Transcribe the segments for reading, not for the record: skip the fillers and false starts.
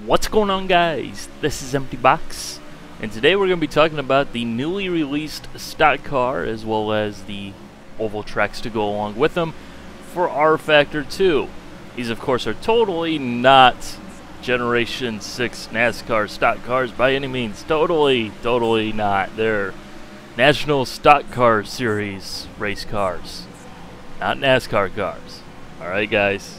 What's going on, guys? This is Empty Box, and today we're going to be talking about the newly released stock car as well as the oval tracks to go along with them for rFactor 2. These, of course, are totally not Generation 6 NASCAR stock cars by any means. Totally not. They're National Stock Car Series race cars, not NASCAR cars. Alright, guys.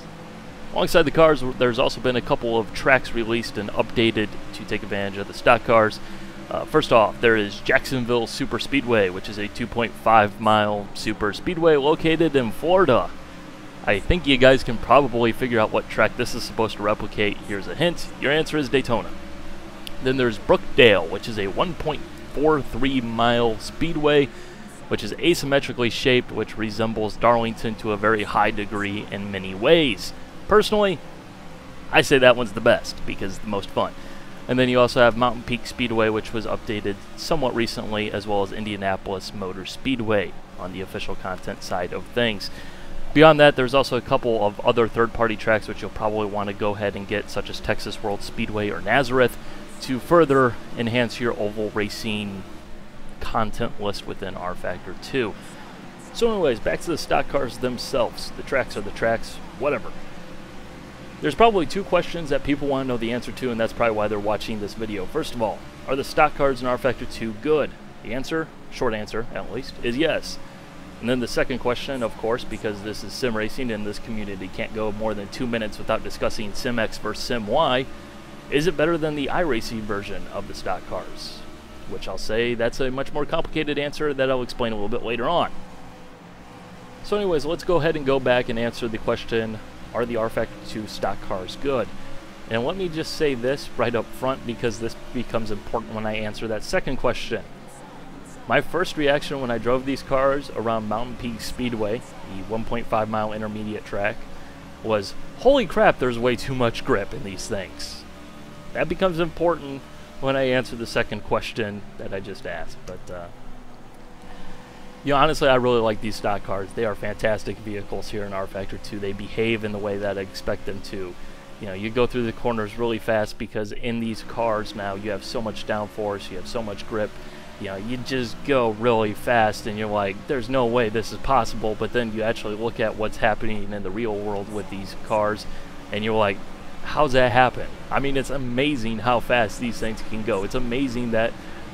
Alongside the cars, there's also been a couple of tracks released and updated to take advantage of the stock cars. First off, there is Jacksonville Super Speedway, which is a 2.5-mile super speedway located in Florida. I think you guys can probably figure out what track this is supposed to replicate. Here's a hint. Your answer is Daytona. Then there's Brookdale, which is a 1.43-mile speedway, which is asymmetrically shaped, which resembles Darlington to a very high degree in many ways. Personally, I say that one's the best because it's the most fun. And then you also have Mountain Peak Speedway, which was updated somewhat recently, as well as Indianapolis Motor Speedway on the official content side of things. Beyond that, there's also a couple of other third-party tracks which you'll probably want to go ahead and get, such as Texas World Speedway or Nazareth, to further enhance your oval racing content list within rFactor 2. So anyways, back to the stock cars themselves. The tracks are the tracks, whatever. There's probably two questions that people want to know the answer to, and that's probably why they're watching this video. First of all, are the stock cars in rFactor 2 good? The answer, short answer at least, is yes. And then the second question, of course, because this is sim racing and this community can't go more than 2 minutes without discussing Sim X versus Sim Y, is it better than the iRacing version of the stock cars? Which I'll say that's a much more complicated answer that I'll explain a little bit later on. So anyways, let's go ahead and go back and answer the question, are the rFactor 2 stock cars good? And let me just say this right up front because this becomes important when I answer that second question. My first reaction when I drove these cars around Mountain Peak Speedway, the 1.5-mile intermediate track, was, holy crap, there's way too much grip in these things. That becomes important when I answer the second question that I just asked. But you know, honestly, I really like these stock cars. They are fantastic vehicles here in rFactor 2. They behave in the way that I expect them to. You know, you go through the corners really fast because in these cars now you have so much downforce, you have so much grip. You know, you just go really fast and you're like, there's no way this is possible. But then you actually look at what's happening in the real world with these cars and you're like, how's that happen? I mean, it's amazing how fast these things can go. It's amazing that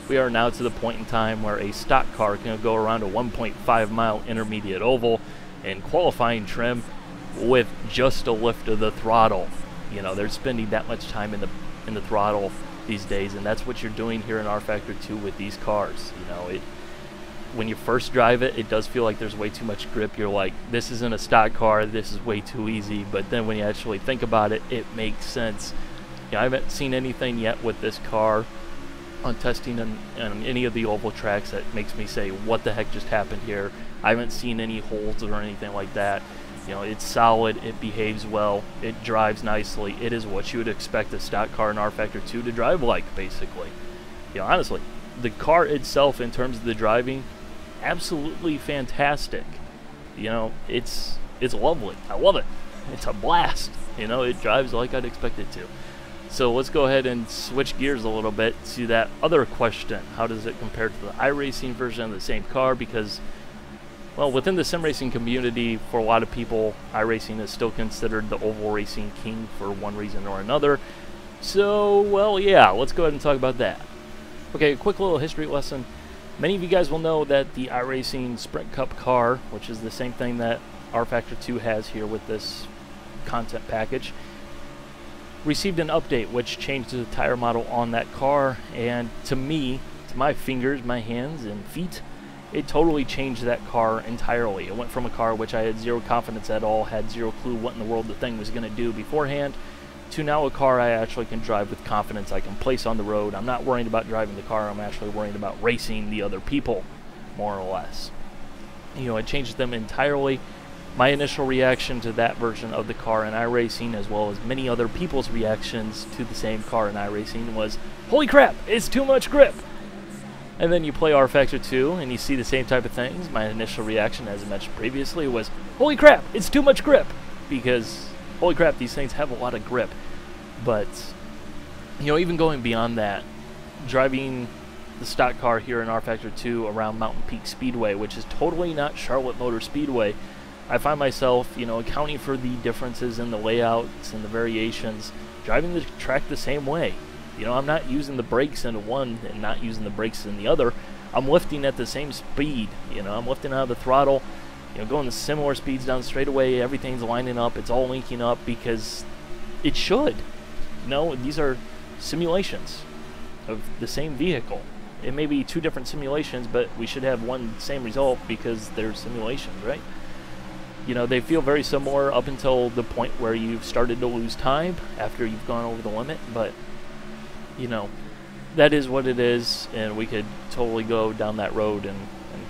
we are now to the point in time where a stock car can go around a 1.5-mile intermediate oval in qualifying trim with just a lift of the throttle. You know, they're spending that much time in the throttle these days, and that's what you're doing here in rFactor 2 with these cars. You know, when you first drive it, it does feel like there's way too much grip. You're like, this isn't a stock car, this is way too easy. But then when you actually think about it, it makes sense. You know, I haven't seen anything yet with this car on testing on any of the oval tracks that makes me say, what the heck just happened here? I haven't seen any holes or anything like that. You know, it's solid, it behaves well, it drives nicely. It is what you would expect a stock car in rFactor 2 to drive like, basically. You know, honestly, the car itself in terms of the driving, absolutely fantastic. You know, it's lovely. I love it. It's a blast. You know, it drives like I'd expect it to. So let's go ahead and switch gears a little bit to that other question. How does it compare to the iRacing version of the same car? Because, well, within the sim racing community, for a lot of people, iRacing is still considered the oval racing king for one reason or another. So, well, yeah, let's go ahead and talk about that. Okay, a quick little history lesson. Many of you guys will know that the iRacing Sprint Cup car, which is the same thing that rFactor 2 has here with this content package, received an update which changed the tire model on that car, and to me, to my fingers, my hands and feet, it totally changed that car entirely. It went from a car which I had zero confidence at all, had zero clue what in the world the thing was going to do beforehand, to now a car I actually can drive with confidence. I can place on the road. I'm not worried about driving the car, I'm actually worried about racing the other people, more or less. You know, it changed them entirely. My initial reaction to that version of the car in iRacing, as well as many other people's reactions to the same car in iRacing, was, holy crap, it's too much grip! And then you play rFactor 2 and you see the same type of things. My initial reaction, as I mentioned previously, was, holy crap, it's too much grip! Because, holy crap, these things have a lot of grip. But You know, even going beyond that, driving the stock car here in rFactor 2 around Mountain Peak Speedway, which is totally not Charlotte Motor Speedway, I find myself, you know, accounting for the differences in the layouts and the variations, driving the track the same way. You know, I'm not using the brakes in one and not using the brakes in the other. I'm lifting at the same speed. You know, I'm lifting out of the throttle, you know, going the similar speeds down straightaway. Everything's lining up. It's all linking up because it should. You know, these are simulations of the same vehicle. It may be two different simulations, but we should have one same result because they're simulations, right? You know, they feel very similar up until the point where you've started to lose time after you've gone over the limit, but, you know, that is what it is, and we could totally go down that road and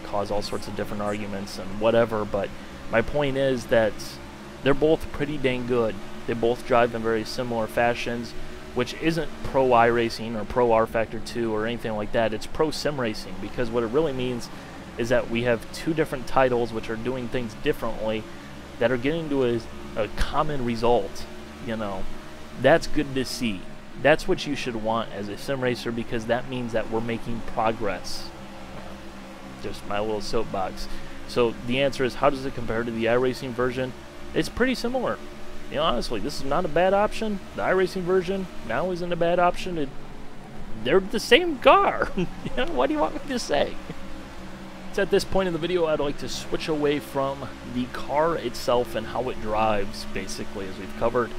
cause all sorts of different arguments and whatever, but my point is that they're both pretty dang good. They both drive in very similar fashions, which isn't pro iRacing or pro rFactor 2 or anything like that. It's pro sim racing, because what it really means is that we have two different titles which are doing things differently that are getting to a common result. You know, that's good to see. That's what you should want as a sim racer, because that means that we're making progress. Just my little soapbox. So the answer is, how does it compare to the iRacing version? It's pretty similar. You know, honestly, this is not a bad option. The iRacing version now isn't a bad option. They're the same car. You know, what do you want me to say? It's at this point in the video I'd like to switch away from the car itself and how it drives, basically, as we've covered,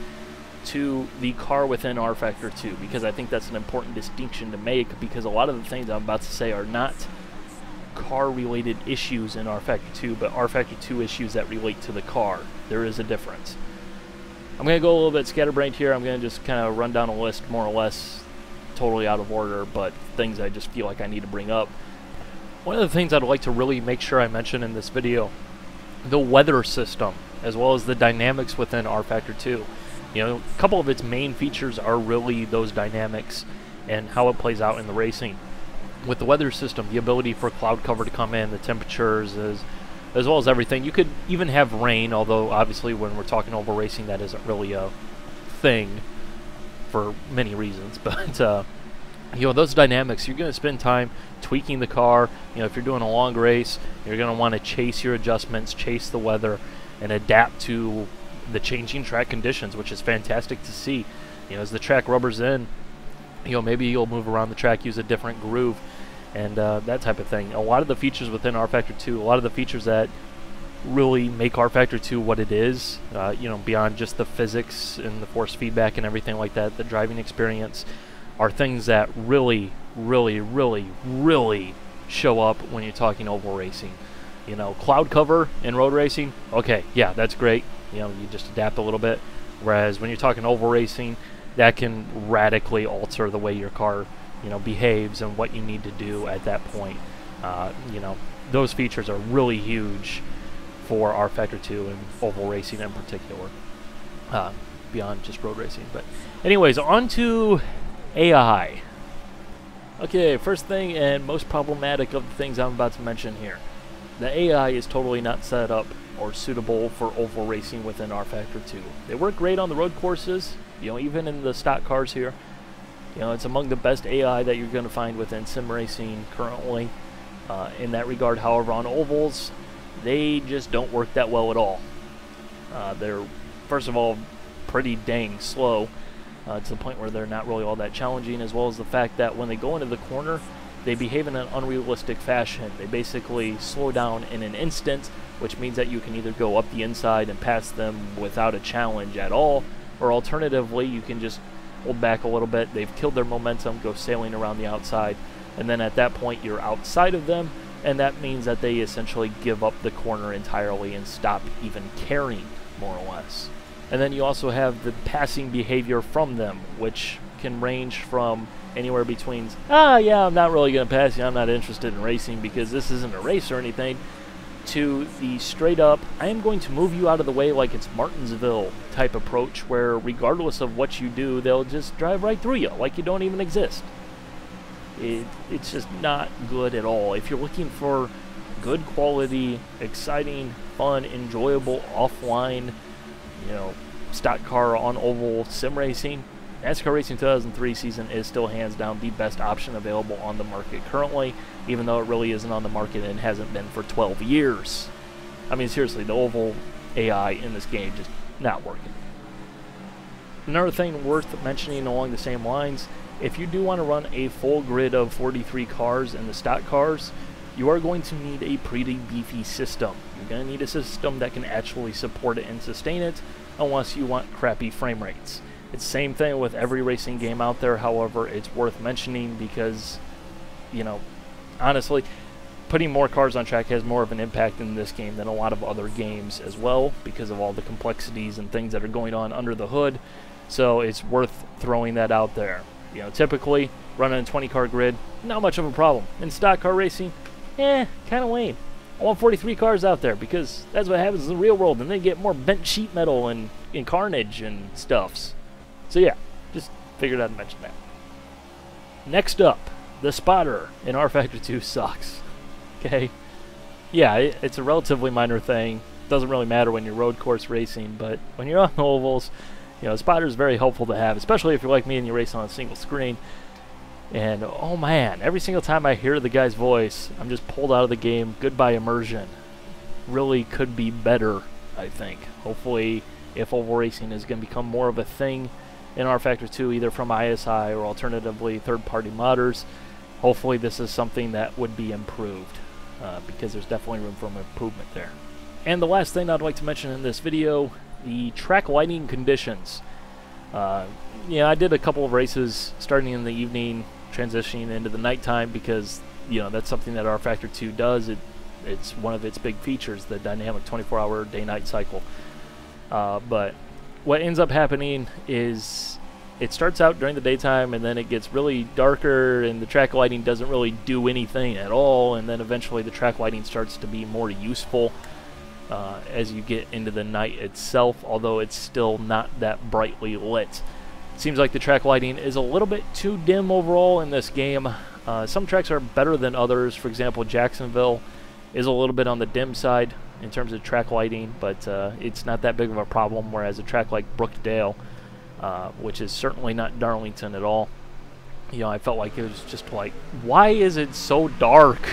to the car within rFactor 2, because I think that's an important distinction to make, because a lot of the things I'm about to say are not car-related issues in rFactor 2, but rFactor 2 issues that relate to the car. There is a difference. I'm going to go a little bit scatterbrained here. I'm going to just kind of run down a list, more or less, totally out of order, but things I just feel like I need to bring up. One of the things I'd like to really make sure I mention in this video, the weather system, as well as the dynamics within rFactor 2. You know, a couple of its main features are really those dynamics and how it plays out in the racing. With the weather system, the ability for cloud cover to come in, the temperatures, as well as everything. You could even have rain, although obviously when we're talking oval racing, that isn't really a thing for many reasons. But you know, those dynamics, you're going to spend time tweaking the car. You know, if you're doing a long race, you're going to want to chase your adjustments, chase the weather, and adapt to the changing track conditions, which is fantastic to see. You know, as the track rubbers in, you know, maybe you'll move around the track, use a different groove, and that type of thing. A lot of the features within rFactor 2, a lot of the features that really make rFactor 2 what it is, you know, beyond just the physics and the force feedback and everything like that, the driving experience, are things that really, really, really, really show up when you're talking oval racing. You know, cloud cover in road racing, okay, yeah, that's great. You know, you just adapt a little bit. Whereas when you're talking oval racing, that can radically alter the way your car, you know, behaves and what you need to do at that point. You know, those features are really huge for rFactor 2 and oval racing in particular, beyond just road racing. But anyways, on to AI. Okay, first thing and most problematic of the things I'm about to mention here. The AI is totally not set up or suitable for oval racing within rFactor 2. They work great on the road courses, you know, even in the stock cars here. You know, it's among the best AI that you're going to find within sim racing currently in that regard. However, on ovals, they just don't work that well at all. They're, first of all, pretty dang slow to the point where they're not really all that challenging, as well as the fact that when they go into the corner, they behave in an unrealistic fashion. They basically slow down in an instant, which means that you can either go up the inside and pass them without a challenge at all, or alternatively, you can just hold back a little bit. They've killed their momentum, go sailing around the outside, and then at that point, you're outside of them, and that means that they essentially give up the corner entirely and stop even caring, more or less. And then you also have the passing behavior from them, which can range from anywhere between, yeah, I'm not really going to pass you, I'm not interested in racing because this isn't a race or anything, to the straight up, I am going to move you out of the way like it's Martinsville type approach, where regardless of what you do, they'll just drive right through you like you don't even exist. It's just not good at all. If you're looking for good quality, exciting, fun, enjoyable, offline, you know, stock car on oval sim racing, NASCAR Racing 2003 season is still hands down the best option available on the market currently, even though it really isn't on the market and hasn't been for 12 years. I mean, seriously, the oval AI in this game just not working. Another thing worth mentioning along the same lines, if you do want to run a full grid of 43 cars in the stock cars, you are going to need a pretty beefy system. You're going to need a system that can actually support it and sustain it, unless you want crappy frame rates. It's the same thing with every racing game out there, however, it's worth mentioning because, you know, honestly, putting more cars on track has more of an impact in this game than a lot of other games as well, because of all the complexities and things that are going on under the hood. So it's worth throwing that out there. You know, typically, running a 20-car grid, not much of a problem. In stock car racing, kind of lame. I want 43 cars out there because that's what happens in the real world, and they get more bent sheet metal and carnage and stuffs. So yeah, just figured I'd mention that. Next up, the spotter in rFactor 2 sucks. Okay? Yeah, it's a relatively minor thing. Doesn't really matter when you're road course racing, but when you're on ovals, you know, the spotter is very helpful to have, especially if you're like me and you race on a single screen. And oh man, every single time I hear the guy's voice, I'm just pulled out of the game. Goodbye Immersion. Really could be better, I think. Hopefully, if oval racing is going to become more of a thing in rFactor 2, either from ISI or alternatively third-party modders, hopefully this is something that would be improved, because there's definitely room for improvement there. And the last thing I'd like to mention in this video, the track lighting conditions. Yeah, I did a couple of races starting in the evening, transitioning into the nighttime, because, you know, that's something that rFactor 2 does. It's one of its big features, the dynamic 24-hour day-night cycle. But what ends up happening is it starts out during the daytime, and then it gets really darker, and the track lighting doesn't really do anything at all, and then eventually the track lighting starts to be more useful as you get into the night itself, although it's still not that brightly lit. It seems like the track lighting is a little bit too dim overall in this game. Some tracks are better than others. For example, Jacksonville is a little bit on the dim side in terms of track lighting, but it's not that big of a problem, whereas a track like Brookdale, which is certainly not Darlington at all, you know, I felt like it was just like, why is it so dark?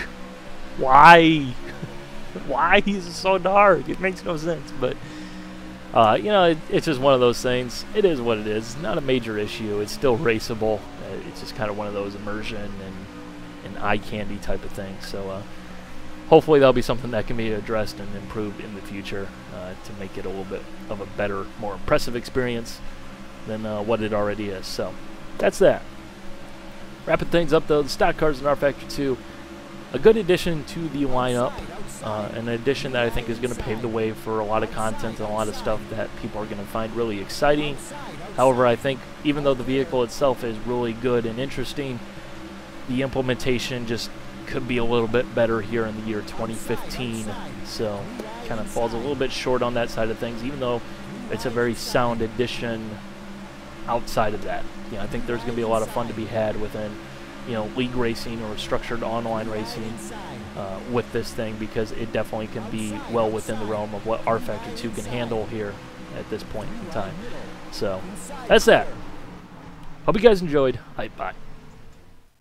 Why? Why is it so dark? It makes no sense. But you know, it's just one of those things. It is what it is. Not a major issue. It's still raceable. It's just kind of one of those immersion and eye candy type of things. So hopefully that'll be something that can be addressed and improved in the future to make it a little bit of a better, more impressive experience than what it already is. So that's that. Wrapping things up though, the stock cars in rFactor 2, a good addition to the lineup, an addition that I think is going to pave the way for a lot of content and a lot of stuff that people are going to find really exciting. However, I think even though the vehicle itself is really good and interesting, the implementation just could be a little bit better here in the year 2015. So kind of falls a little bit short on that side of things, even though it's a very sound addition outside of that. You know, I think there's going to be a lot of fun to be had within, you know, league racing or structured online racing with this thing, because it definitely can be well within the realm of what rFactor 2 can handle here at this point in time. So that's that. Hope you guys enjoyed. Bye.